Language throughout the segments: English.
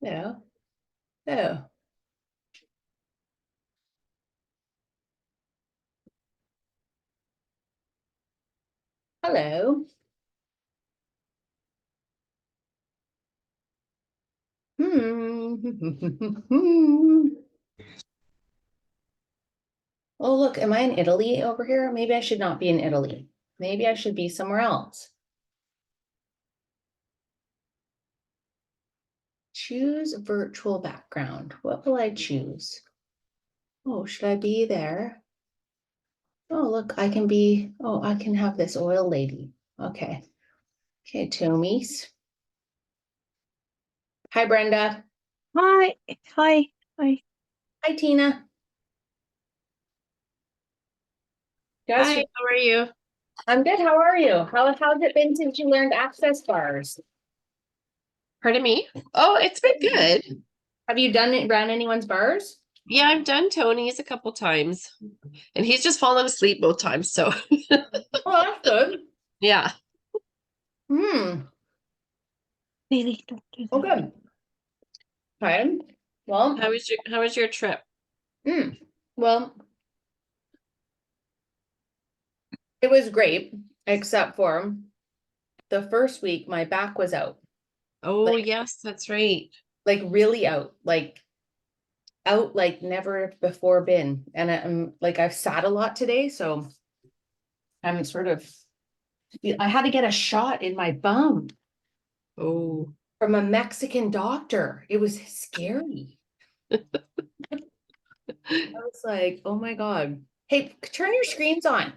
Yeah. Oh. Hello. Oh, look, am I in Italy over here? Maybe I should not be in Italy. Maybe I should be somewhere else. Choose virtual background. What will I choose? Oh, should I be there? Oh, look, I can have this oil lady. Okay. Okay, Tomies. Hi, Brenda. Hi, hi, hi, Hi, Tina. Guys, Hi, how are you? I'm good. How are you? How's it been since you learned access bars? Pardon me? Oh, it's been good. Have you ran anyone's bars? Yeah, I've done Tony's a couple times, and he's just fallen asleep both times. So, Oh, that's good. yeah. Bailey, don't do Oh, that. good. Okay. Well, How was your trip? mm, well, it was great, except for the first week my back was out. Oh, Like yes, that's right. like really out. Out like never before been. And I'm like I've sat a lot today, so I'm I had to get a shot in my bum Oh, from a Mexican doctor. It was scary. I was like, oh my God. Hey, turn your screens on.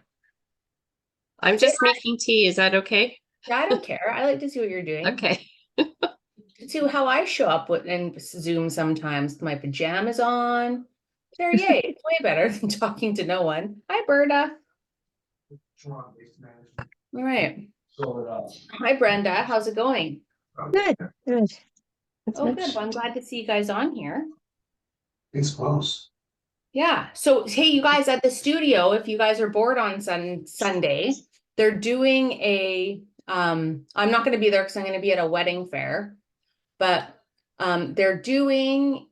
I'm just making tea. Is that okay? Yeah, I don't care. I like to see what you're doing. Okay. See how I show up in Zoom sometimes. My pajamas on. There, yay. It's way better than talking to no one. Hi, Berta. All right. Hi, Brenda. How's it going? Good, good. That's Oh, much. good. Well, I'm glad to see you guys on here. It's close. Yeah. So, hey, you guys at the studio, if you guys are bored on Sunday, they're doing I'm not going to be there because I'm going to be at a wedding fair, but they're doing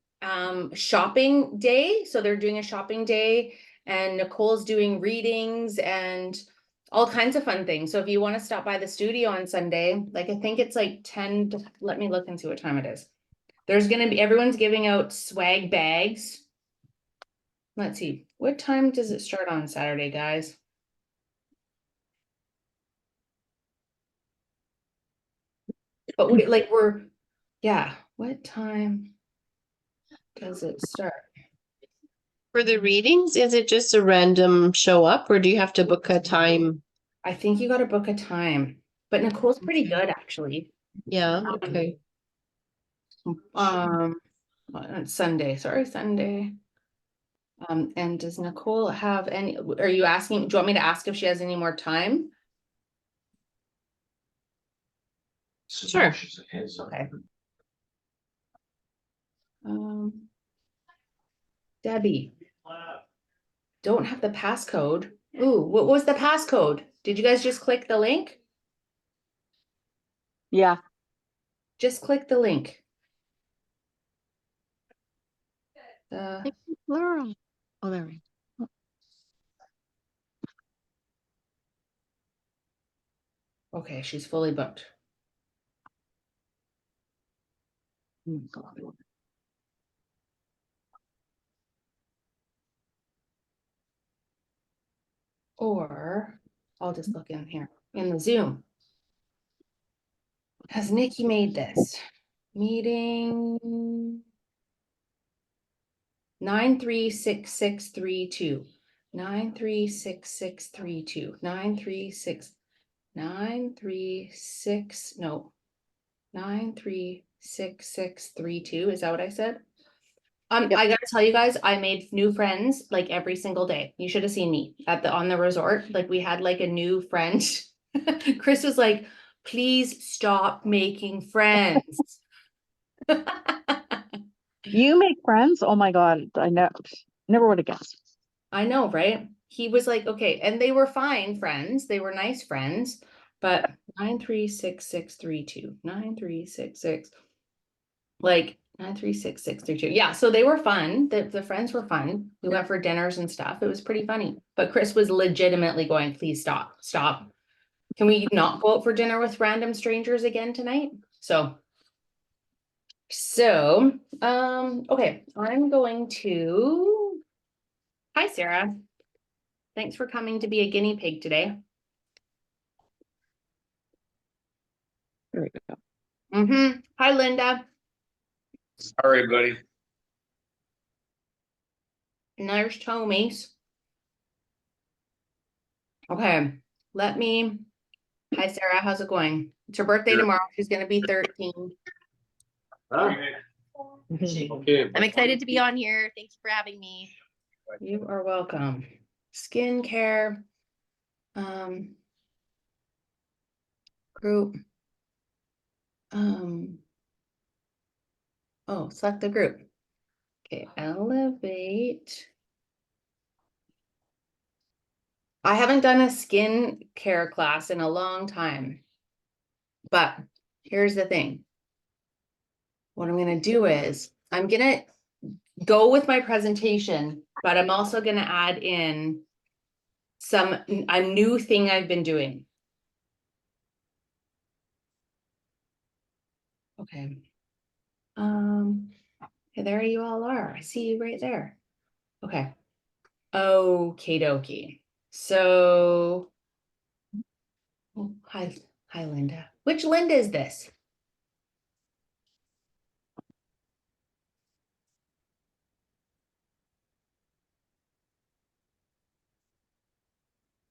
shopping day. So they're doing a shopping day, and Nicole's doing readings and all kinds of fun things. So if you want to stop by the studio on Sunday, like I think it's like 10 to, let me look and see what time it is. Everyone's giving out swag bags. Let's see, what time does it start on Saturday, guys? But yeah, what time does it start? For the readings, is it just a random show up, or do you have to book a time? I think you got to book a time, but Nicole's pretty good actually. Yeah, okay. Sunday, sorry, Sunday. And does Nicole have any, are you asking, do you want me to ask if she has any more time? Sure. Okay. Debbie. Don't have the passcode. Ooh, what was the passcode? Did you guys just click the link? Yeah. Just click the link. Laura. Oh, there we go. Okay, she's fully booked. Or I'll just look in here in the Zoom. Has Nikki made this? Meeting 936632. 936632. 936 no 936632. Is that what I said? Yep. I gotta tell you guys, I made new friends like every single day. You should have seen me on the resort. Like we had like a new friend. Chris was like, please stop making friends. You make friends? Oh my God. I never would have guessed. I know, right? He was like, okay, and they were fine friends. They were nice friends, but 936632. 9366. Like 936-632. Yeah, so they were fun. The friends were fun. We went for dinners and stuff. It was pretty funny. But Chris was legitimately going, please stop, stop. Can we not go out for dinner with random strangers again tonight? So, okay, I'm going to. Hi, Sarah. Thanks for coming to be a guinea pig today. There we go. Hi, Linda. Sorry, buddy. And there's Tomies. Okay, hi, Sarah, how's it going? It's her birthday Good. tomorrow. She's gonna be 13. Huh? Okay. I'm excited to be on here. Thank you for having me. You are welcome. Skincare. Group. Oh, select the group. Okay, elevate. I haven't done a skin care class in a long time. But here's the thing. What I'm gonna do is I'm gonna go with my presentation, but I'm also gonna add in a new thing I've been doing. Okay. Okay, there you all are. I see you right there. Okay. Okie dokie. So, oh, hi, Linda. Which Linda is this?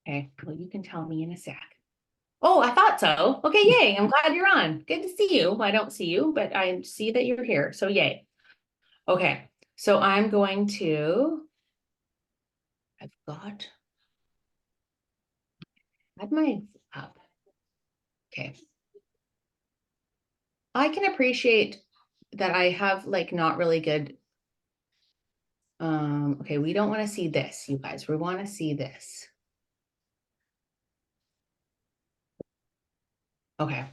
Okay, well, you can tell me in a sec. Oh, I thought so. Okay, yay. I'm glad you're on. Good to see you. I don't see you, but I see that you're here. So yay. Okay, so I'm going to, I've got, had my up. Okay. I can appreciate that I have like not really good. Okay, we don't want to see this, you guys. We want to see this. Okay.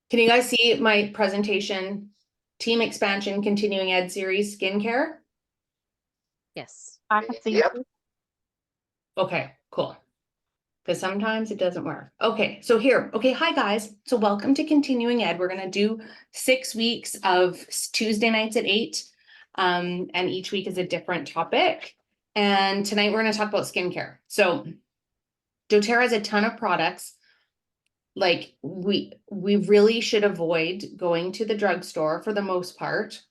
Can you guys see my presentation? Team expansion, continuing ed series, skincare. Yes. I can see. Yep. Okay, cool. Because sometimes it doesn't work. Okay, so here, okay, hi guys. So welcome to continuing ed. We're gonna do 6 weeks of Tuesday nights at 8. And each week is a different topic. And tonight we're gonna talk about skincare. So doTERRA has a ton of products. Like we really should avoid going to the drugstore for the most part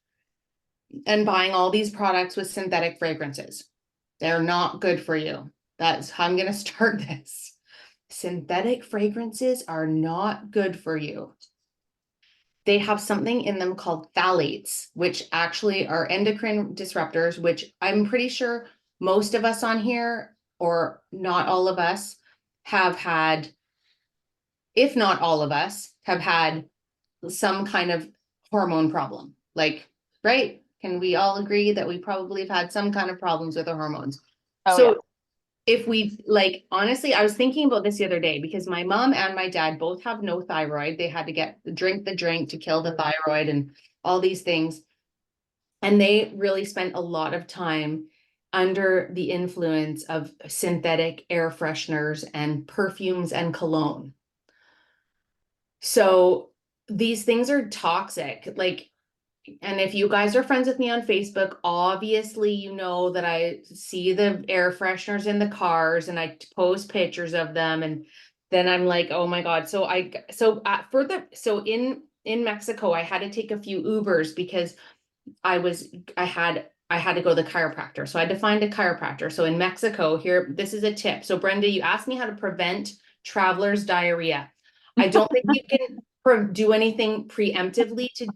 and buying all these products with synthetic fragrances. They're not good for you. That's how I'm going to start this. Synthetic fragrances are not good for you. They have something in them called phthalates, which actually are endocrine disruptors, which I'm pretty sure most of us on here, or not all of us, have had, if not all of us, have had some kind of hormone problem. Like, right? Can we all agree that we probably have had some kind of problems with our hormones? Oh, So yeah. if we like, honestly, I was thinking about this the other day because my mom and my dad both have no thyroid. They had to drink the drink to kill the thyroid and all these things. And they really spent a lot of time under the influence of synthetic air fresheners and perfumes and cologne. So these things are toxic. Like, and if you guys are friends with me on Facebook, obviously you know that I see the air fresheners in the cars and I post pictures of them, and then I'm like, oh my God. So in Mexico, I had to take a few Ubers because I had to go to the chiropractor. So I had to find a chiropractor. So in Mexico here, this is a tip. So Brenda, you asked me how to prevent travelers' diarrhea. I don't think you can do anything preemptively to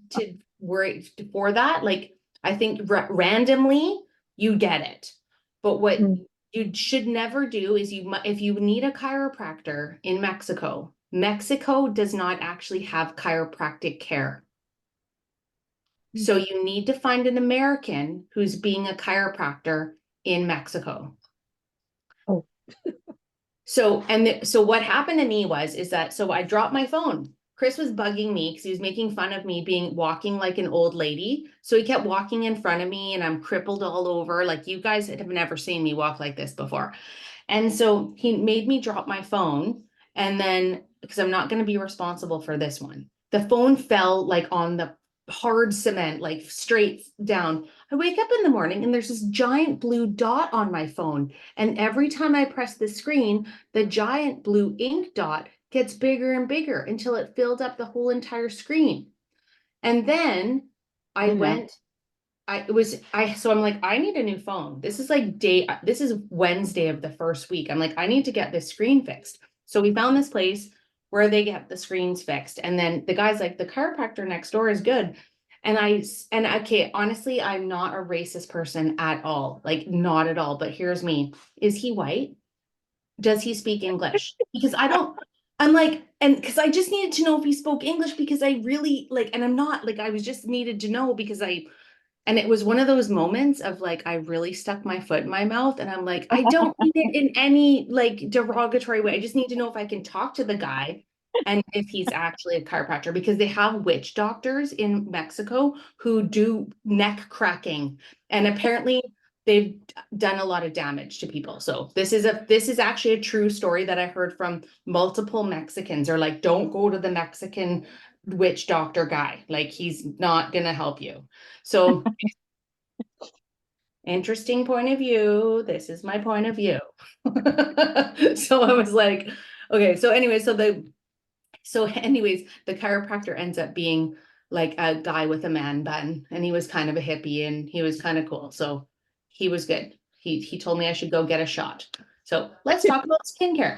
worry for that. Like, I think randomly you get it. But what you should never do is if you need a chiropractor in Mexico, Mexico does not actually have chiropractic care. So you need to find an American who's being a chiropractor in Mexico. Oh. So what happened to me so I dropped my phone Chris was bugging me because he was making fun of me walking like an old lady. So he kept walking in front of me and I'm crippled all over. Like you guys have never seen me walk like this before. And so he made me drop my phone. And then, because I'm not going to be responsible for this one, the phone fell like on the hard cement, like straight down. I wake up in the morning and there's this giant blue dot on my phone. And every time I press the screen, the giant blue ink dot gets bigger and bigger until it filled up the whole entire screen. And then I Oh, yeah. so I'm like, I need a new phone. This is Wednesday of the first week. I'm like, I need to get this screen fixed. So we found this place where they get the screens fixed. And then the guy's like, the chiropractor next door is good. And okay, honestly, I'm not a racist person at all. Like not at all, but here's me. Is he white? Does he speak English? Because I'm like, and because I just needed to know if he spoke English because I really like, and I'm not like, I was just needed to know because and it was one of those moments of like, I really stuck my foot in my mouth and I'm like, I don't mean it in any like derogatory way. I just need to know if I can talk to the guy and if he's actually a chiropractor because they have witch doctors in Mexico who do neck cracking. And apparently they've done a lot of damage to people. So this is actually a true story that I heard from multiple Mexicans. Are like, don't go to the Mexican witch doctor guy. Like he's not going to help you. So interesting point of view. This is my point of view. So I was like, okay. So anyway, the chiropractor ends up being like a guy with a man bun and he was kind of a hippie and he was kind of cool. So he was good. He told me I should go get a shot. So let's talk about skincare.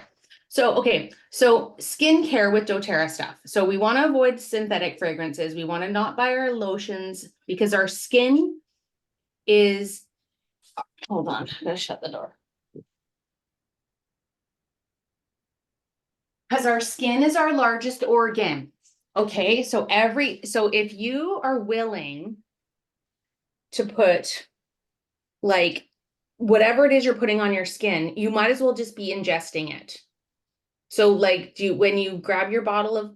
So, okay. So skincare with doTERRA stuff. So we want to avoid synthetic fragrances. We want to not buy our lotions because our skin is, hold on, I'm gonna shut the door. Because our skin is our largest organ. Okay, so if you are willing to put like whatever it is you're putting on your skin, you might as well just be ingesting it. So like when you grab your bottle of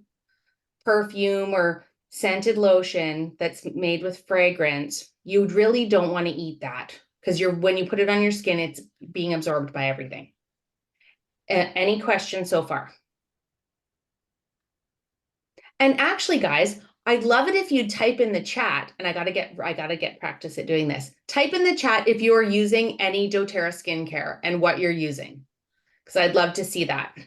perfume or scented lotion that's made with fragrance, you really don't want to eat that because when you put it on your skin, it's being absorbed by everything. Any questions so far? And actually, guys, I'd love it if you type in the chat, and I gotta get practice at doing this. Type in the chat if you are using any doTERRA skincare and what you're using, because I'd love to see that.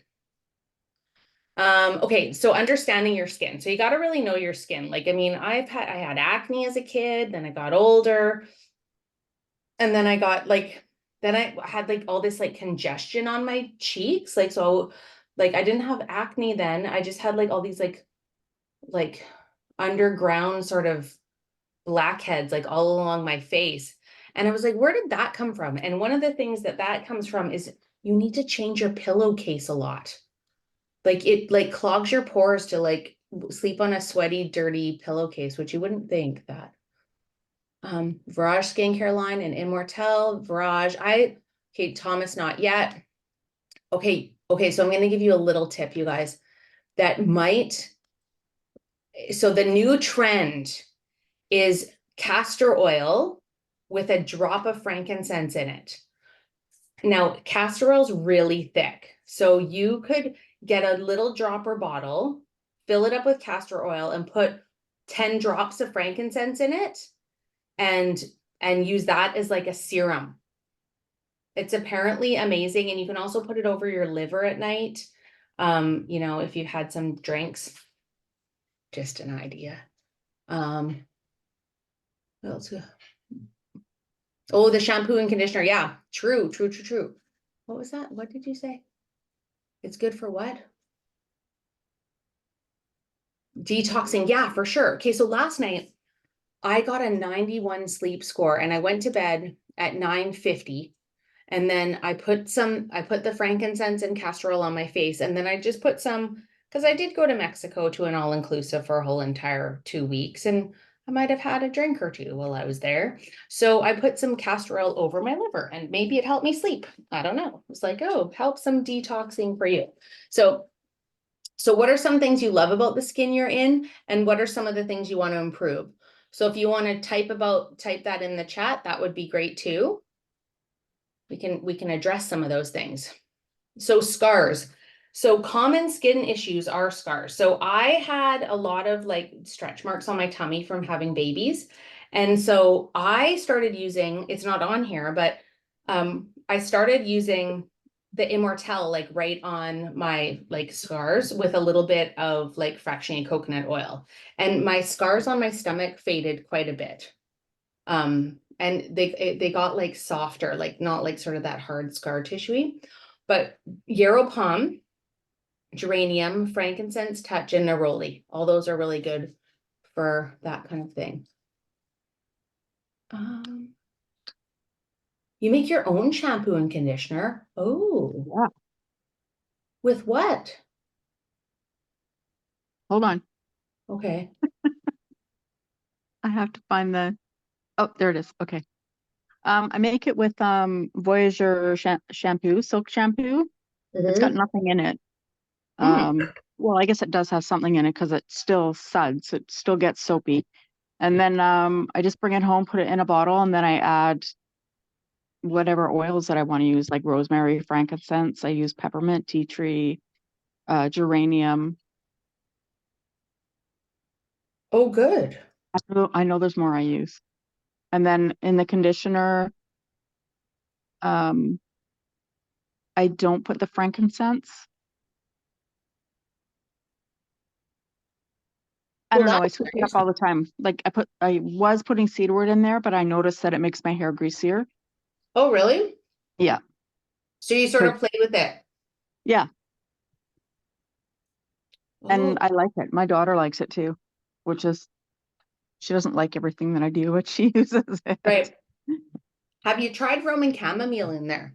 Okay, so understanding your skin. So you got to really know your skin. Like, I mean, I had acne as a kid, then I got older, and then I had like all this like congestion on my cheeks. Like, so like I didn't have acne then. I just had like all these like underground sort of blackheads like all along my face. And I was like, where did that come from? And one of the things that comes from is you need to change your pillowcase a lot. Like it like clogs your pores to like sleep on a sweaty, dirty pillowcase, which you wouldn't think that. Virage skincare line and Immortelle, Virage. Okay, Thomas, not yet. Okay, so I'm gonna give you a little tip, you guys, that might. So the new trend is castor oil with a drop of frankincense in it. Now, castor oil is really thick. So you could get a little dropper bottle, fill it up with castor oil and put 10 drops of frankincense in it and use that as like a serum. It's apparently amazing. And you can also put it over your liver at night. You know, if you've had some drinks, just an idea. What else? Oh, the shampoo and conditioner. Yeah, true. What was that? What did you say? It's good for what? Detoxing. Yeah, for sure. Okay, so last night I got a 91 sleep score and I went to bed at 9:50. And then I put the frankincense and castor oil on my face. And then I just put some, because I did go to Mexico to an all-inclusive for a whole entire 2 weeks. And I might have had a drink or two while I was there. So I put some castor oil over my liver and maybe it helped me sleep. I don't know. It was like, oh, help some detoxing for you. So So what are some things you love about the skin you're in, and what are some of the things you want to improve? So if you want to type that in the chat, that would be great too. We can address some of those things. So scars. So common skin issues are scars. So I had a lot of like stretch marks on my tummy from having babies. And so I started using, it's not on here, but I started using the Immortelle like right on my like scars with a little bit of like fractionated coconut oil. And my scars on my stomach faded quite a bit. And they got like softer, like not like sort of that hard scar tissue. But yarrow palm, geranium, frankincense, touch, and neroli. All those are really good for that kind of thing. You make your own shampoo and conditioner. Oh, Yeah. with what? Hold on. Okay. I have to find oh, there it is. Okay. I make it with Voyager shampoo, silk shampoo. It's got nothing in it. Well, I guess it does have something in it because it still suds. It still gets soapy. And then I just bring it home, put it in a bottle, and then I add whatever oils that I want to use, like rosemary, frankincense. I use peppermint, tea tree, geranium. Oh, good. I know there's more I use. And then in the conditioner, I don't put the frankincense. I Well, don't know. I that's switch it nice. up all the time. Like I was putting cedarwood in there, but I noticed that it makes my hair greasier. Oh, really? Yeah. So you sort of play with it. Yeah. And Oh, I like it. My daughter likes it too, which is, she doesn't like everything that I do, but she uses it. right. Have you tried Roman chamomile in there?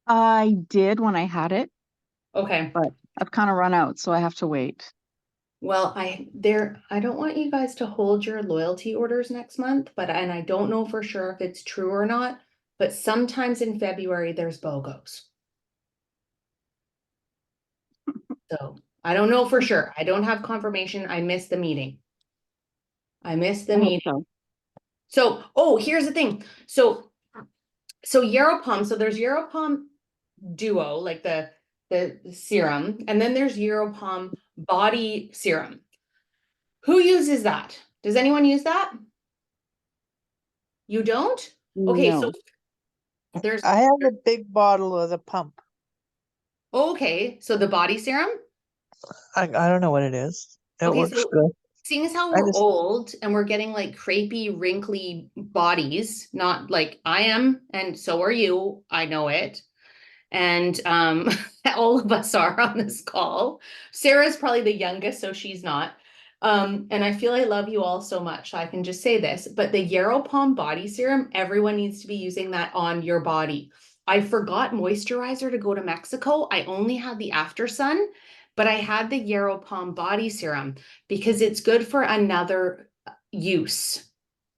I did when I had it, Okay. but I've kind of run out, so I have to wait. Well, I don't want you guys to hold your loyalty orders next month, and I don't know for sure if it's true or not, but sometimes in February there's BOGOs. So I don't know for sure. I don't have confirmation. I missed the meeting. I missed the I hope meeting. so. So, oh, here's the thing. So yarrow palm, so there's yarrow palm duo, like the serum, and then there's yarrow palm body serum. Who uses that? Does anyone use that? You don't? Okay, so No. there's I have a big bottle of the pump. okay, so the body serum. I don't know what it is. It Okay, works so good. seeing as how I we're just- old and we're getting like crepey, wrinkly bodies, not like I am, and so are you. I know it. And all of us are on this call. Sarah's probably the youngest, so she's not. And I feel I love you all so much. I can just say this, but the Yarrow Palm body serum, everyone needs to be using that on your body. I forgot moisturizer to go to Mexico. I only had the After Sun, but I had the Yarrow Palm body serum because it's good for another use.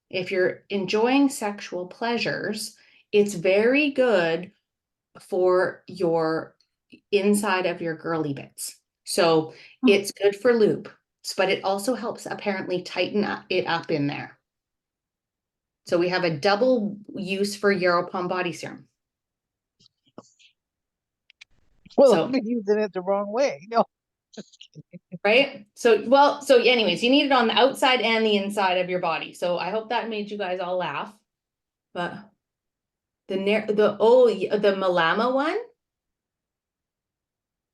If you're enjoying sexual pleasures, it's very good for your inside of your girly bits. So it's good for lube, but it also helps apparently tighten it up in there. So we have a double use for Yarrow Palm body serum. Well, So- I've been using it the wrong way. No. Right? So anyways, you need it on the outside and the inside of your body. So I hope that made you guys all laugh. But the Malama one,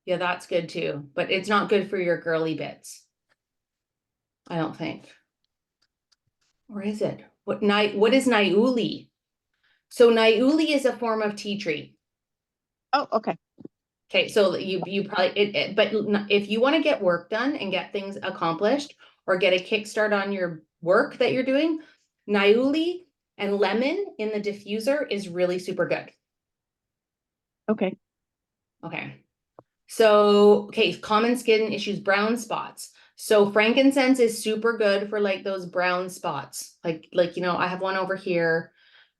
yeah, that's good too, but it's not good for your girly bits. I don't think. Or is it? What is Niuli? So Niuli is a form of tea tree. Oh, okay. Okay, so you probably but if you want to get work done and get things accomplished or get a kickstart on your work that you're doing, Niuli and lemon in the diffuser is really super good. Okay. Okay. So, okay, common skin issues, brown spots. So frankincense is super good for like those brown spots. Like, you know, I have one over here.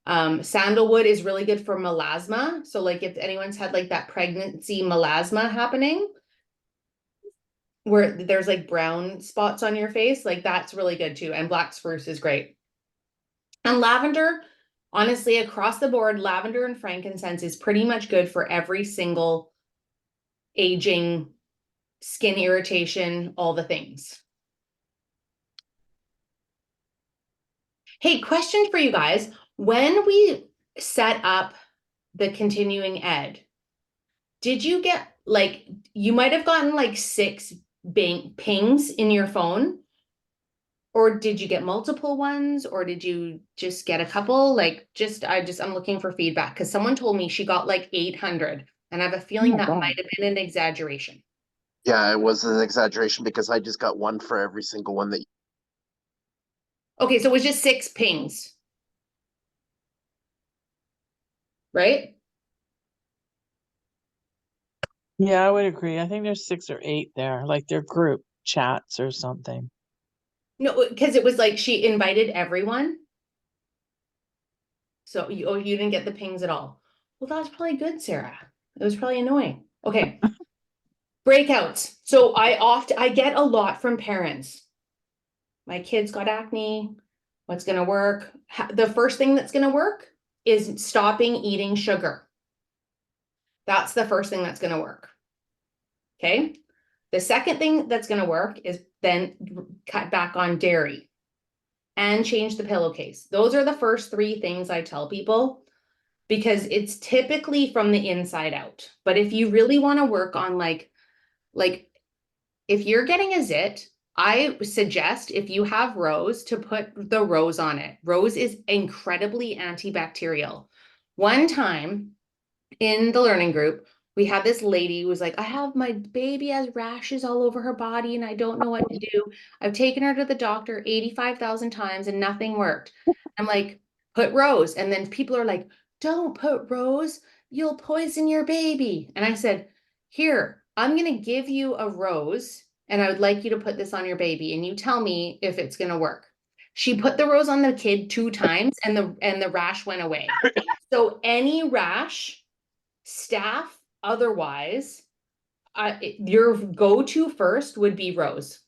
Sandalwood is really good for melasma. So like if anyone's had like that pregnancy melasma happening, where there's like brown spots on your face, like that's really good too. And black spruce is great. And lavender, honestly, across the board, lavender and frankincense is pretty much good for every single aging, skin irritation, all the things. Hey, question for you guys. When we set up the continuing ed, did you get like, you might have gotten like 6 pings in your phone? Or did you get multiple ones, or did you just get a couple? Like, I'm looking for feedback because someone told me she got like 800, and I have a feeling my that God. might have been an exaggeration. Yeah, it was an exaggeration because I just got one for every single one that. Okay, so it was just 6 pings. Right? Yeah, I would agree. I think there's 6 or 8 there, like they're group chats or something. No, because it was like she invited everyone. So you didn't get the pings at all. Well, that's probably good, Sarah. It was probably annoying. Okay. Breakouts. So I get a lot from parents. My kids got acne. What's going to work? The first thing that's going to work is stopping eating sugar. That's the first thing that's going to work. Okay. The second thing that's going to work is then cut back on dairy and change the pillowcase. Those are the first 3 things I tell people because it's typically from the inside out. But if you really want to work on like if you're getting a zit, I suggest if you have rose to put the rose on it. Rose is incredibly antibacterial. One time in the learning group, we had this lady who was like, my baby has rashes all over her body and I don't know what to do. I've taken her to the doctor 85,000 times and nothing worked. I'm like, put rose. And then people are like, don't put rose. You'll poison your baby. And I said, here, I'm going to give you a rose and I would like you to put this on your baby and you tell me if it's going to work. She put the rose on the kid 2 times and the rash went away. So any rash, staph, otherwise, your go-to first would be rose.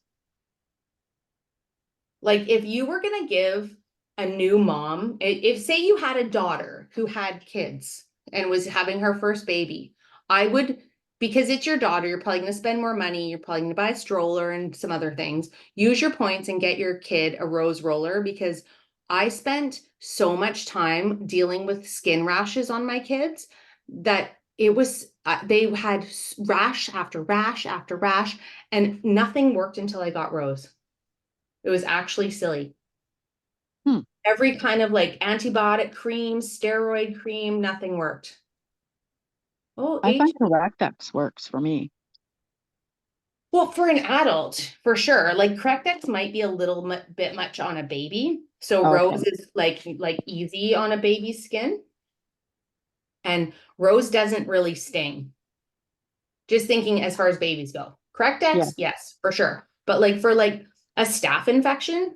Like if you were going to give a new mom, if say you had a daughter who had kids and was having her first baby, I would, because it's your daughter, you're probably going to spend more money. You're probably going to buy a stroller and some other things. Use your points and get your kid a rose roller because I spent so much time dealing with skin rashes on my kids that it was, they had rash after rash after rash and nothing worked until I got rose. It was actually silly. Every kind of like antibiotic cream, steroid cream, nothing worked. Oh, I find Correctex works for me. well, for an adult, for sure. Like Correctex might be a little bit much on a baby. So Okay. rose is like easy on a baby's skin. And rose doesn't really sting. Just thinking as far as babies go. Correctex, yes, for sure. But like for like a staph infection,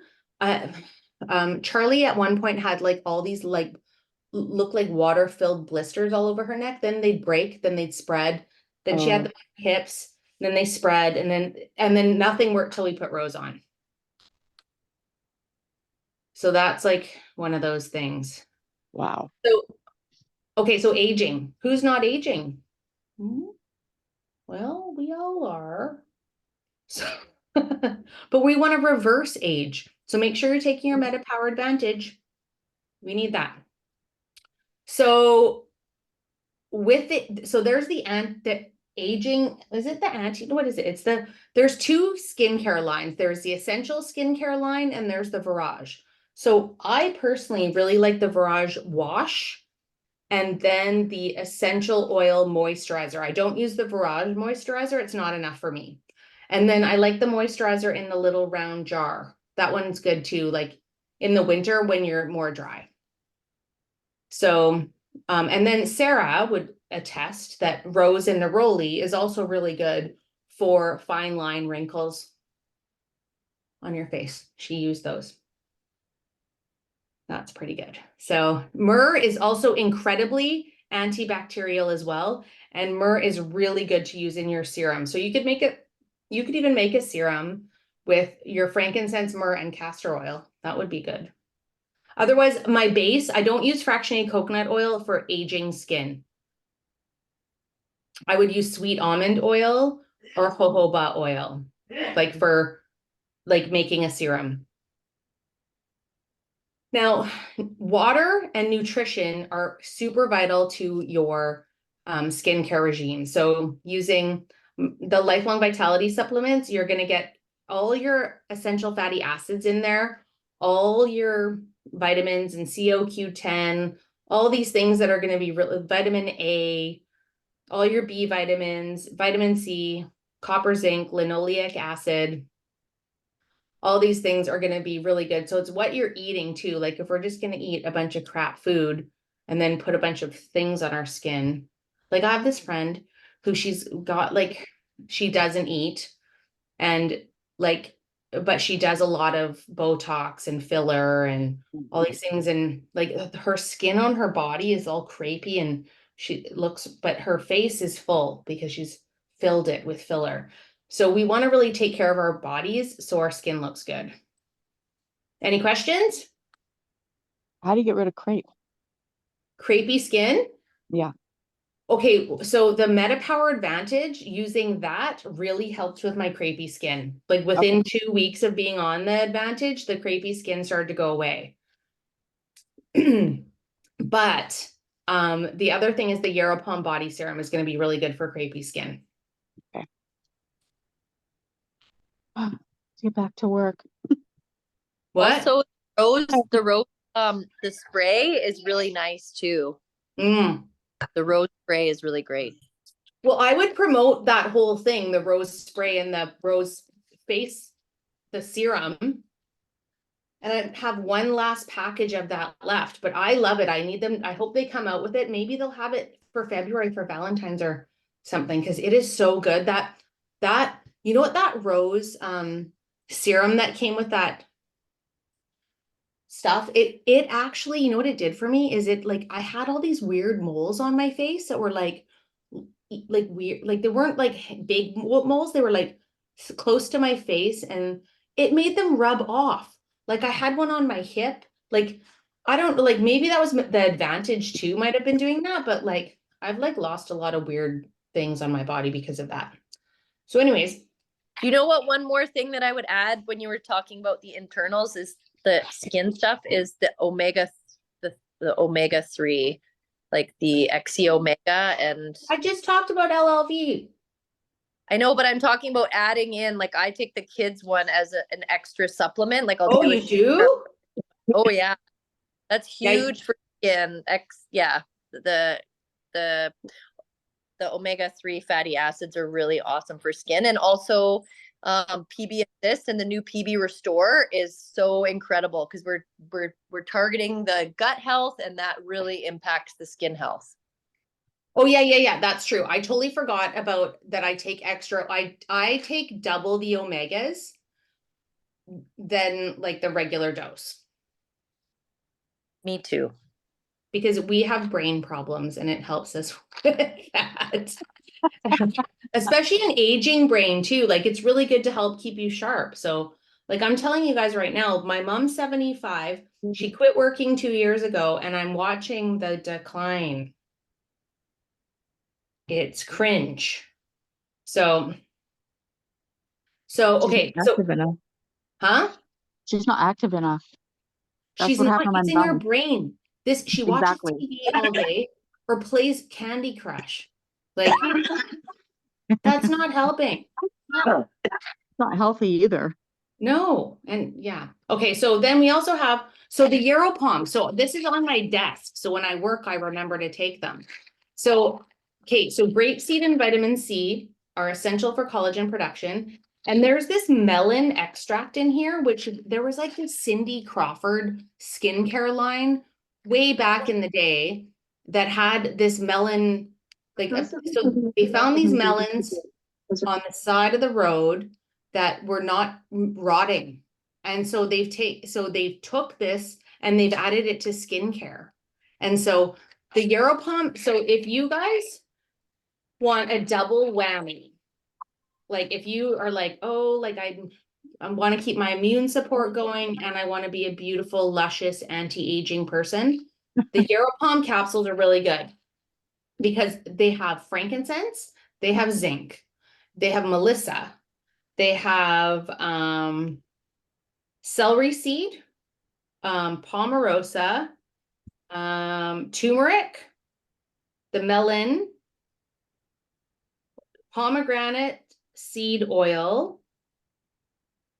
Charlie at one point had like all these like look like water-filled blisters all over her neck. Then they'd break, then they'd spread. Then she had the hips, then they spread, and then nothing worked till we put rose on. So that's like one of those things. Wow. So okay, so aging. Who's not aging? Well, we all are. So but we want to reverse age. So make sure you're taking your MetaPower Advantage. We need that. So with it, so there's the aging, is it the anti, what is it? There's 2 skincare lines. There's the essential skincare line and there's the Virage. So I personally really like the Virage wash and then the essential oil moisturizer. I don't use the Virage moisturizer. It's not enough for me. And then I like the moisturizer in the little round jar. That one's good too, like in the winter when you're more dry. So, and then Sarah would attest that Rose and Neroli is also really good for fine line wrinkles on your face. She used those. That's pretty good. So myrrh is also incredibly antibacterial as well. And myrrh is really good to use in your serum. So you could make it You could even make a serum with your frankincense, myrrh, and castor oil. That would be good. Otherwise, my base, I don't use fractionated coconut oil for aging skin. I would use sweet almond oil or jojoba oil, like for like making a serum. Now, water and nutrition are super vital to your skincare regime. So using the Lifelong Vitality supplements, you're going to get all your essential fatty acids in there, all your vitamins and CoQ10, all these things that are going to be vitamin A, all your B vitamins, vitamin C, copper, zinc, linoleic acid. All these things are going to be really good. So it's what you're eating too. Like if we're just going to eat a bunch of crap food and then put a bunch of things on our skin. Like I have this friend who she's got like, she doesn't eat and like, but she does a lot of Botox and filler and all these things. And like her skin on her body is all crepey and she looks, but her face is full because she's filled it with filler. So we want to really take care of our bodies so our skin looks good. Any questions? How do you get rid of crepe? Crepey skin? Yeah. Okay, so the MetaPower Advantage, using that really helped with my crepey skin. Like within 2 weeks of being on the Advantage, the crepey skin started to go away. But the other thing is the Yaropalm body serum is going to be really good for crepey skin. Let's get back to work. What? Also, the spray is really nice too. Mm. The rose spray is really great. Well, I would promote that whole thing, the rose spray and the rose face, the serum. And I have one last package of that left, but I love it. I need them. I hope they come out with it. Maybe they'll have it for February for Valentine's or something, because it is so good. That, you know what, that rose serum that came with that stuff, it actually, you know what it did for me is it like I had all these weird moles on my face that were like weird, like they weren't like big moles, they were like close to my face and it made them rub off. Like I had one on my hip, like I don't like, maybe that was the Advantage too, might have been doing that, but like I've like lost a lot of weird things on my body because of that. So anyways, You know what? One more thing that I would add when you were talking about the internals is the skin stuff is the omega-3, like the XC omega. And I just talked about LLV. I know, but I'm talking about adding in, like I take the kids one as an extra supplement. Like I'll Oh, do you it. do? Oh yeah. That's Yeah, huge for skin. The omega-3 fatty acids are really awesome for skin. And also PB Assist and the new PB Restore is so incredible because we're targeting the gut health and that really impacts the skin health. Oh yeah, that's true. I totally forgot about that. I take extra, I take double the omegas than like the regular dose. Me too. Because we have brain problems and it helps us with that. Especially an aging brain too. Like it's really good to help keep you sharp. So like I'm telling you guys right now, my mom's 75. She quit working 2 years ago and I'm watching the decline. It's cringe. So okay. She's not So, active enough. huh? She's not active enough. That's She's what not happened to my using her mom. brain. She watches Exactly. TV all day or plays Candy Crush. Like that's not helping. It's not healthy either. No. And yeah. Okay. So then we also have, so the Yaropalm. So this is on my desk. So when I work, I remember to take them. So, okay. So grapeseed and vitamin C are essential for collagen production. And there's this melon extract in here, which there was like this Cindy Crawford skincare line way back in the day that had this melon, like, so they found these melons on the side of the road that were not rotting. And so they took this and they've added it to skincare. And so the Yaropalm, so if you guys want a double whammy, like if you are like, oh, like I want to keep my immune support going and I want to be a beautiful, luscious, anti-aging person, the Yarrow Palm capsules are really good because they have frankincense, they have zinc, they have melissa, they have celery seed, palmarosa, turmeric, the melon, pomegranate seed oil,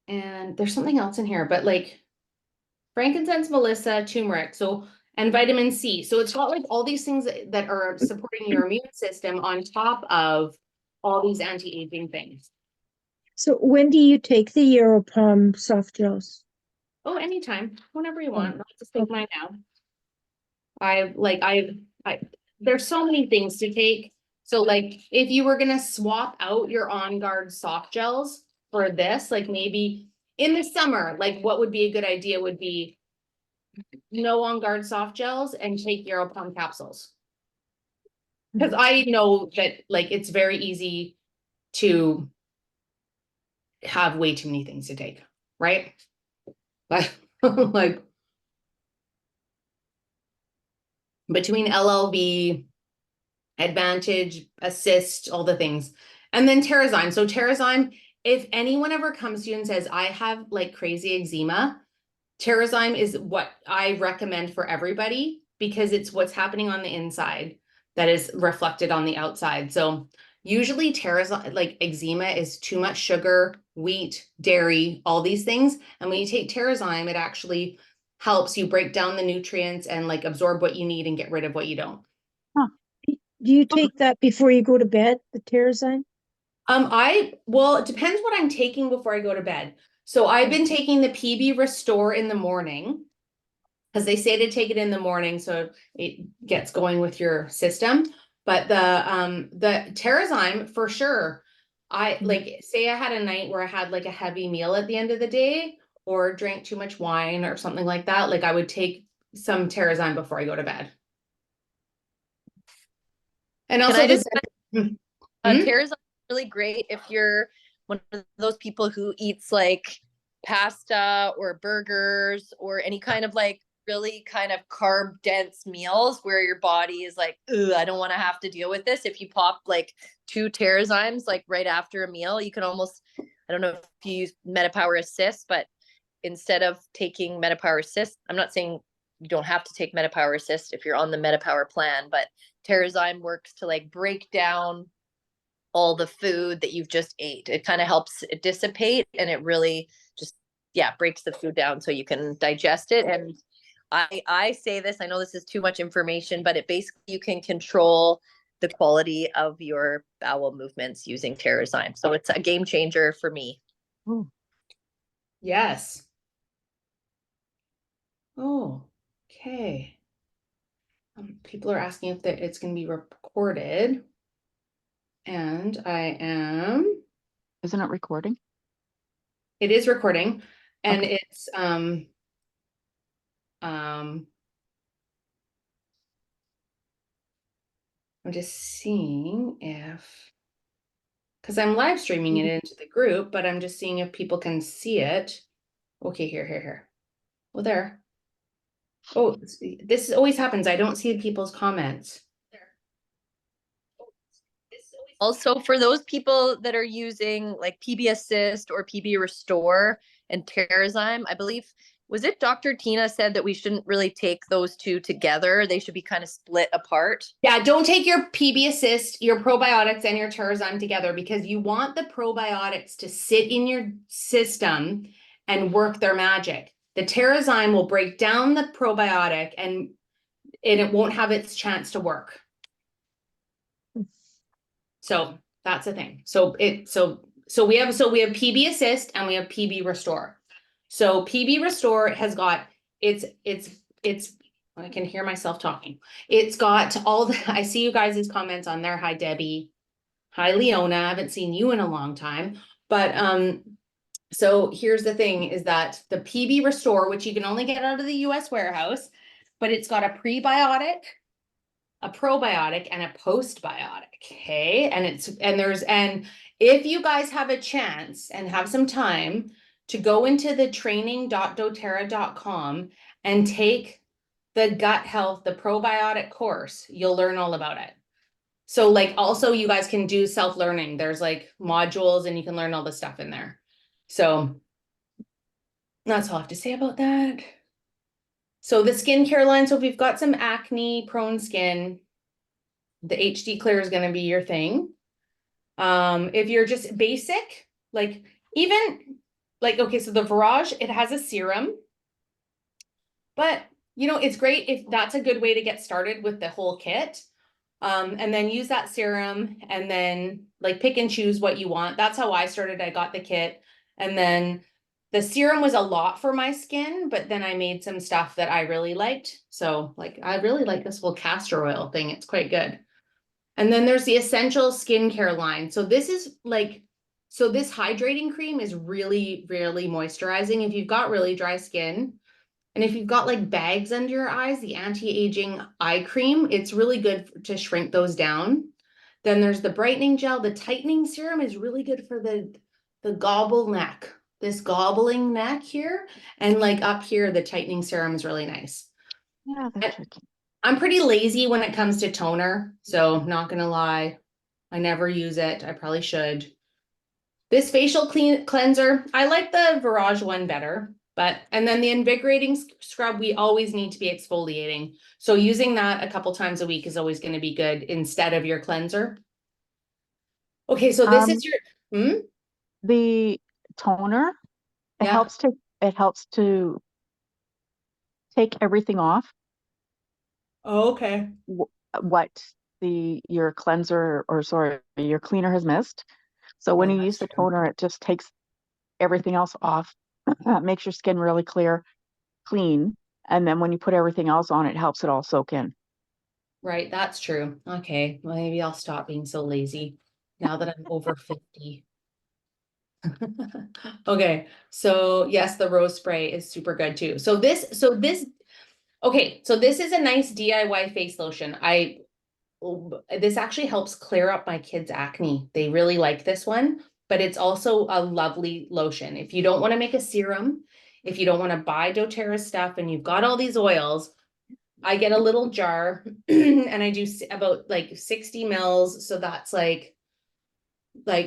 and there's something else in here, but like frankincense, melissa, turmeric, so and vitamin C. So it's got like all these things that are supporting your immune system on top of all these anti-aging things. So when do you take the Yarrow Palm soft gels? Oh, anytime, whenever you want. I'll just take mine now. I there's so many things to take. So like if you were gonna swap out your On Guard soft gels for this, like maybe in the summer, like what would be a good idea would be no On Guard soft gels and take Yarrow Palm capsules. Because I know that like it's very easy to have way too many things to take, right? Like between LLV, Advantage, Assist, all the things. And then Terrazyme. So Terrazyme, if anyone ever comes to you and says, I have like crazy eczema, Terrazyme is what I recommend for everybody because it's what's happening on the inside that is reflected on the outside. So usually Terrazyme, like eczema is too much sugar, wheat, dairy, all these things. And when you take Terrazyme, it actually helps you break down the nutrients and like absorb what you need and get rid of what you don't. Do you take that before you go to bed, the Terrazyme? Well, it depends what I'm taking before I go to bed. So I've been taking the PB Restore in the morning because they say to take it in the morning so it gets going with your system. But the Terrazyme for sure. I like say I had a night where I had like a heavy meal at the end of the day or drank too much wine or something like that. Like I would take some Terrazyme before I go to bed. And also I just Hmm? Terrazyme is really great if you're one of those people who eats like pasta or burgers or any kind of like really kind of carb dense meals where your body is like, ugh, I don't want to have to deal with this. If you pop like 2 Terrazymes like right after a meal, you can almost, I don't know if you use MetaPower Assist, but instead of taking MetaPower Assist, I'm not saying you don't have to take MetaPower Assist if you're on the MetaPower plan, but Terrazyme works to like break down all the food that you've just ate. It kind of helps it dissipate and it really just, yeah, breaks the food down so you can digest it. And I say this, I know this is too much information, but it basically, you can control the quality of your bowel movements using Terrazyme. So it's a game changer for me. Yes. Oh, okay. People are asking if it's going to be recorded. And I am. Isn't it recording? It is recording. And Okay. it's I'm just seeing if, because I'm live streaming it into the group, but I'm just seeing if people can see it. Okay, here. Well, there. Oh, this always happens. I don't see people's comments. Also, for those people that are using like PB Assist or PB Restore and Terrazyme, I believe, was it Dr. Tina said that we shouldn't really take those two together? They should be kind of split apart. Yeah, don't take your PB Assist, your probiotics, and your Terrazyme together because you want the probiotics to sit in your system and work their magic. The Terrazyme will break down the probiotic and it won't have its chance to work. So that's the thing. So we have PB Assist and we have PB Restore. So PB Restore has got it's I can hear myself talking. It's got all the I see you guys' comments on there. Hi Debbie. Hi Leona. I haven't seen you in a long time. But so here's the thing is that the PB Restore, which you can only get out of the US warehouse, but it's got a prebiotic, a probiotic, and a postbiotic. Okay. And if you guys have a chance and have some time to go into the training.doterra.com and take the gut health, the probiotic course, you'll learn all about it. So like also you guys can do self-learning. There's like modules and you can learn all the stuff in there. So that's all I have to say about that. So the skincare line, so if you've got some acne prone skin, the HD Clear is going to be your thing. If you're just basic, like even like, okay, so the Virage, it has a serum, but you know, it's great if that's a good way to get started with the whole kit. And then use that serum and then like pick and choose what you want. That's how I started. I got the kit and then the serum was a lot for my skin, but then I made some stuff that I really liked. So like, I really like this whole castor oil thing. It's quite good. And then there's the essential skincare line. So this is like, so this hydrating cream is really, really moisturizing. If you've got really dry skin, and if you've got like bags under your eyes, the anti-aging eye cream, it's really good to shrink those down. Then there's the brightening gel. The tightening serum is really good for the gobble neck, this gobbling neck here. And like up here, the tightening serum is really nice. Yeah, they're tricky. I'm pretty lazy when it comes to toner, so not gonna lie, I never use it. I probably should. This facial cleanser, I like the Virage one better, but and then the invigorating scrub, we always need to be exfoliating. So using that a couple times a week is always going to be good instead of your cleanser. Okay, so this is your The toner, it Yeah. helps to take everything off Oh, okay. what your cleanser or sorry, your cleaner has missed. So when Oh, you that's use the true. toner, it just takes everything else off, makes your skin really clear, clean, and then when you put everything else on, it helps it all soak in. Right, that's true. Okay, well, maybe I'll stop being so lazy now that I'm over 50. Okay, so yes, the rose spray is super good too. Okay, so this is a nice DIY face lotion. This actually helps clear up my kids' acne. They really like this one, but it's also a lovely lotion. If you don't want to make a serum, if you don't want to buy doTERRA stuff and you've got all these oils, I get a little jar and I do about like 60 mils. So that's like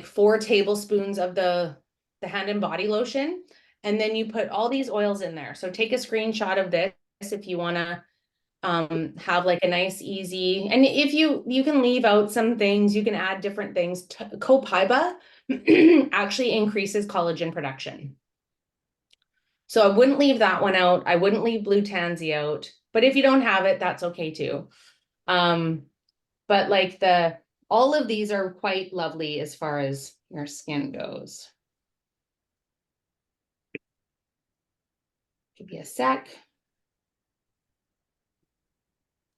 4 tablespoons of the hand and body lotion. And then you put all these oils in there. So take a screenshot of this if you want to have like a nice easy, and if you can leave out some things, you can add different things. Copaiba actually increases collagen production. So I wouldn't leave that one out. I wouldn't leave Blue Tansy out, but if you don't have it, that's okay too. But like all of these are quite lovely as far as your skin goes. Give me a sec.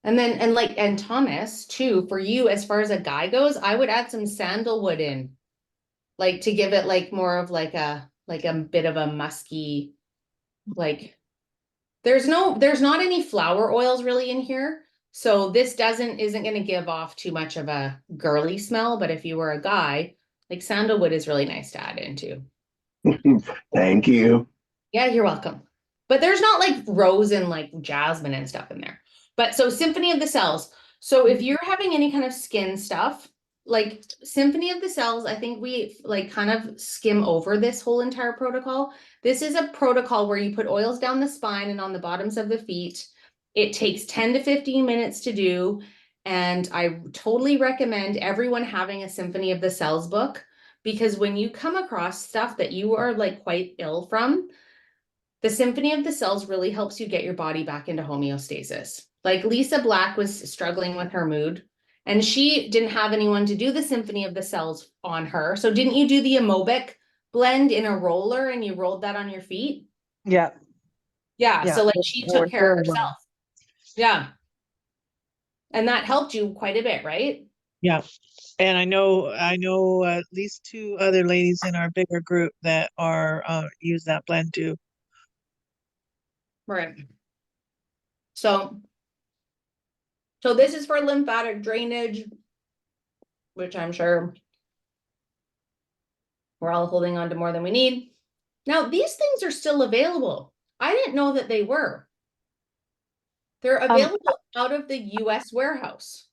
And then, and Thomas too, for you, as far as a guy goes, I would add some sandalwood in, like to give it like more of like a bit of a musky, like there's not any flower oils really in here. So this isn't going to give off too much of a girly smell, but if you were a guy, like sandalwood is really nice to add into. Thank you. Yeah, you're welcome. But there's not like rose and like jasmine and stuff in there. But so Symphony of the Cells. So if you're having any kind of skin stuff, like Symphony of the Cells, I think we like kind of skim over this whole entire protocol. This is a protocol where you put oils down the spine and on the bottoms of the feet. It takes 10 to 15 minutes to do. And I totally recommend everyone having a Symphony of the Cells book, because when you come across stuff that you are like quite ill from, the Symphony of the Cells really helps you get your body back into homeostasis. Like Lisa Black was struggling with her mood and she didn't have anyone to do the Symphony of the Cells on her. So didn't you do the Amobic blend in a roller and you rolled that on your feet? Yeah. Yeah. Yeah. So like she That took worked care of very well. herself. Yeah. And that helped you quite a bit, right? Yeah. And I know at least 2 other ladies in our bigger group that are use that blend too. Right. So this is for lymphatic drainage, which I'm sure We're all holding on to more than we need. Now, these things are still available. I didn't know that they were. They're available out of the US warehouse.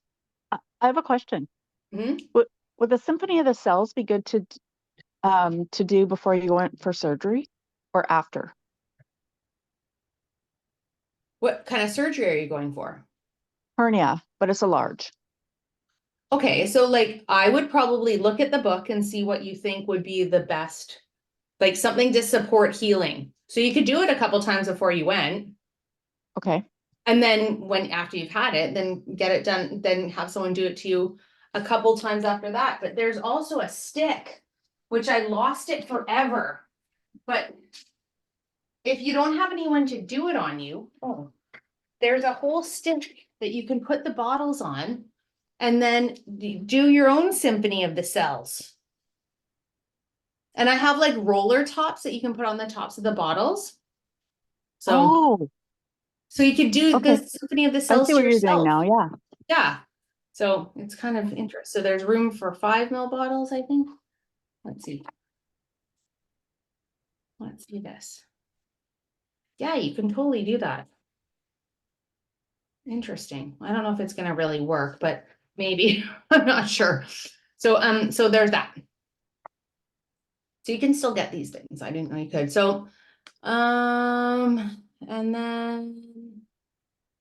I have a question. Mhm. Would the Symphony of the Cells be good to do before you go in for surgery or after? What kind of surgery are you going for? Hernia, but it's a large. Okay, so like I would probably look at the book and see what you think would be the best, like something to support healing. So you could do it a couple times before you went. Okay. And then when after you've had it, then get it done, then have someone do it to you a couple times after that. But there's also a stick, which I lost it forever. But if you don't have anyone to do it on you, there's a whole stick that you can put the bottles on and then do your own Symphony of the Cells. And I have like roller tops that you can put on the tops of the bottles. So, so you could do Okay. the Symphony of the I Cells see to what you're doing yourself. now. Yeah. Yeah. So it's kind of interesting. So there's room for 5 ml bottles, I think. Let's see. Let's see this. Yeah, you can totally do that. Interesting. I don't know if it's gonna really work, but maybe. I'm not sure. So so there's that. So you can still get these things. I didn't know you could. So and then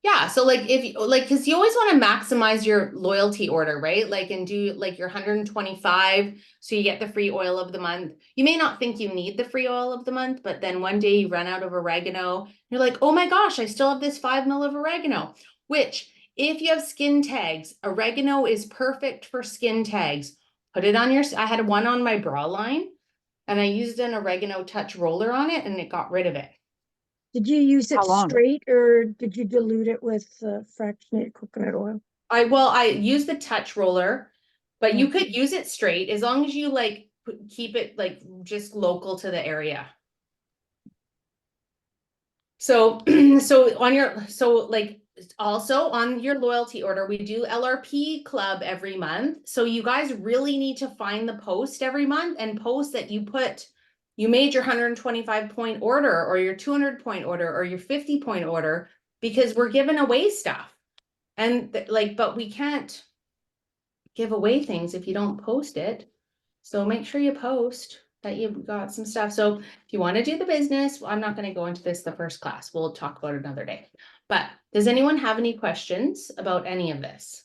yeah, so like if you like, because you always want to maximize your loyalty order, right? Like and do like your 125, so you get the free oil of the month. You may not think you need the free oil of the month, but then one day you run out of oregano. You're like, oh my gosh, I still have this 5 ml of oregano, which if you have skin tags, oregano is perfect for skin tags. Put it on your, I had one on my bra line and I used an oregano touch roller on it and it got rid of it. Did you use it How long? straight or did you dilute it with fractionated coconut oil? I use the touch roller, but you could use it straight as long as you like keep it like just local to the area. So so on your like also on your loyalty order, we do LRP club every month. So you guys really need to find the post every month and post that you made your 125 point order or your 200 point order or your 50 point order, because we're giving away stuff. And like, but we can't give away things if you don't post it. So make sure you post that you've got some stuff. So if you want to do the business, I'm not going to go into this the first class. We'll talk about it another day. But does anyone have any questions about any of this?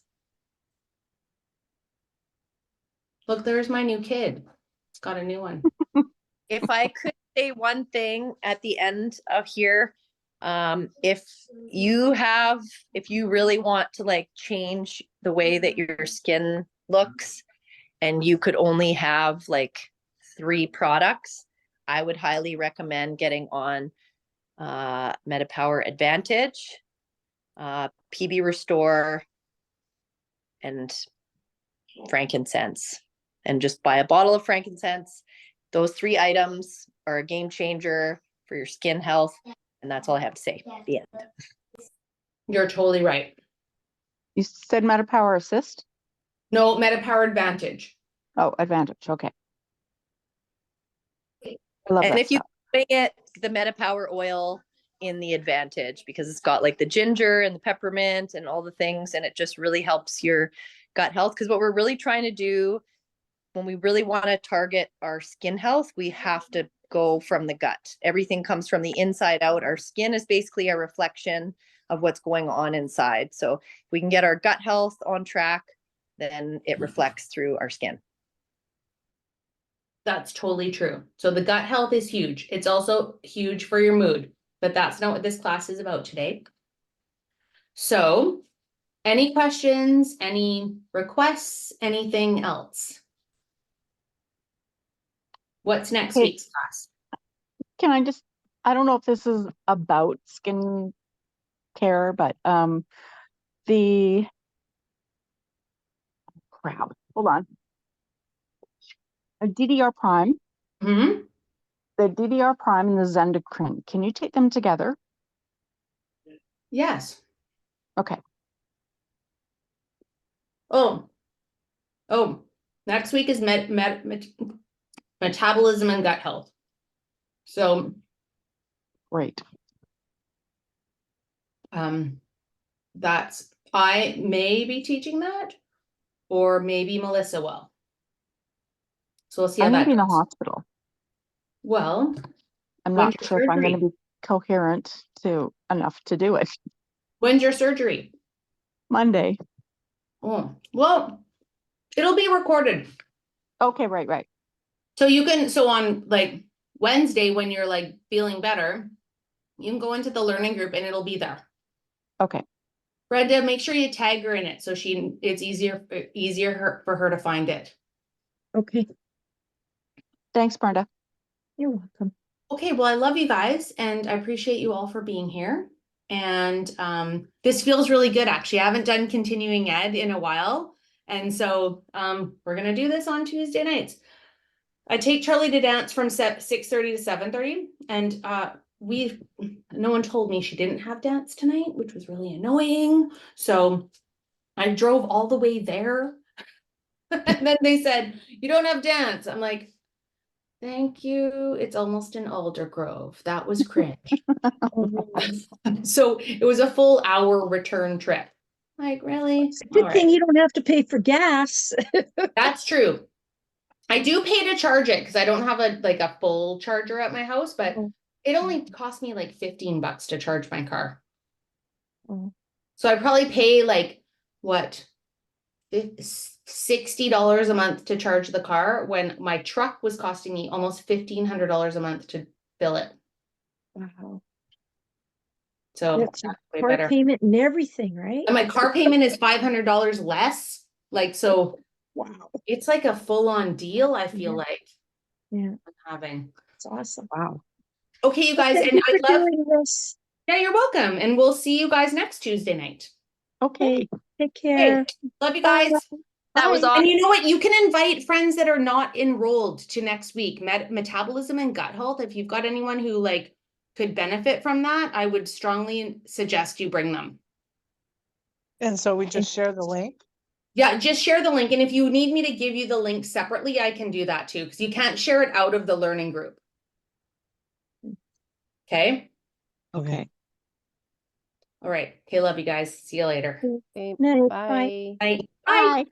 Look, there's my new kid. It's got a new one. If I could say one thing at the end of here, if you really want to like change the way that your skin looks and you could only have like 3 products, I would highly recommend getting on MetaPower Advantage, PB Restore, and frankincense, and just buy a bottle of frankincense. Those 3 items are a game changer for your skin health. And that's all I have to say. The end. You're totally right. You said MetaPower Assist? No, MetaPower Advantage. Oh, Advantage. Okay. I love And that if you stuff. get the MetaPower oil in the Advantage, because it's got like the ginger and the peppermint and all the things, and it just really helps your gut health. Because what we're really trying to do when we really want to target our skin health, we have to go from the gut. Everything comes from the inside out. Our skin is basically a reflection of what's going on inside. So if we can get our gut health on track, then it reflects through our skin. That's totally true. So the gut health is huge. It's also huge for your mood, but that's not what this class is about today. So any questions, any requests, anything else? What's next Okay. week's class? Can I don't know if this is about skin care, but hold on. A DDR Prime, Hmm. the DDR Prime and the Zendocrine. Can you take them together? Yes. Okay. Oh, next week is metabolism and gut health. So, Great. that's, I may be teaching that, or maybe Melissa will. So we'll see how I'm gonna that be in the goes. hospital. Well, I'm When's not your sure if I'm gonna surgery? be coherent enough to do it. when's your surgery? Monday. Oh, well, it'll be recorded. Okay, right. So you can, so on like Wednesday, when you're like feeling better, you can go into the learning group and it'll be there. Okay. Brenda, make sure you tag her in it so it's easier for her to find it. Okay, Thanks, Brenda. you're welcome. Okay, well, I love you guys and I appreciate you all for being here. And this feels really good, actually. I haven't done continuing ed in a while. And so we're gonna do this on Tuesday nights. I take Charlie to dance from 6:30 to 7:30, and no one told me she didn't have dance tonight, which was really annoying. So I drove all the way there. And then they said, you don't have dance. I'm like, thank you. It's almost an Aldergrove. That was cringe. So it was a full hour return trip. Like, really? It's a good All thing right. you don't have to pay for gas. That's true. I do pay to charge it because I don't have a full charger at my house, but Oh. it only cost me like $15 to charge my car. Oh. So I probably pay like what, $60 a month to charge the car when my truck was costing me almost $1,500 a month to fill it. Wow. So That's a that's way car better. payment and everything, right? And my car payment is $500 less. Like, so Wow. it's like a full-on deal, I feel Yeah. like Yeah, I'm having. it's awesome. Wow. Okay, you guys, Thank and you for I'd love, doing this. yeah, you're welcome. And we'll see you guys next Tuesday night. Okay. Take Okay, care. love you Bye. guys. That was Bye. awesome. And you know what? You can invite friends that are not enrolled to next week. Metabolism and gut health. If you've got anyone who like could benefit from that, I would strongly suggest you bring them. And so we just share the link. Yeah, just share the link. And if you need me to give you the link separately, I can do that too, because you can't share it out of the learning group. Okay. Okay. All right. Okay. Love you guys. See you later. Okay, Night. Bye. bye. Bye. Bye. Bye.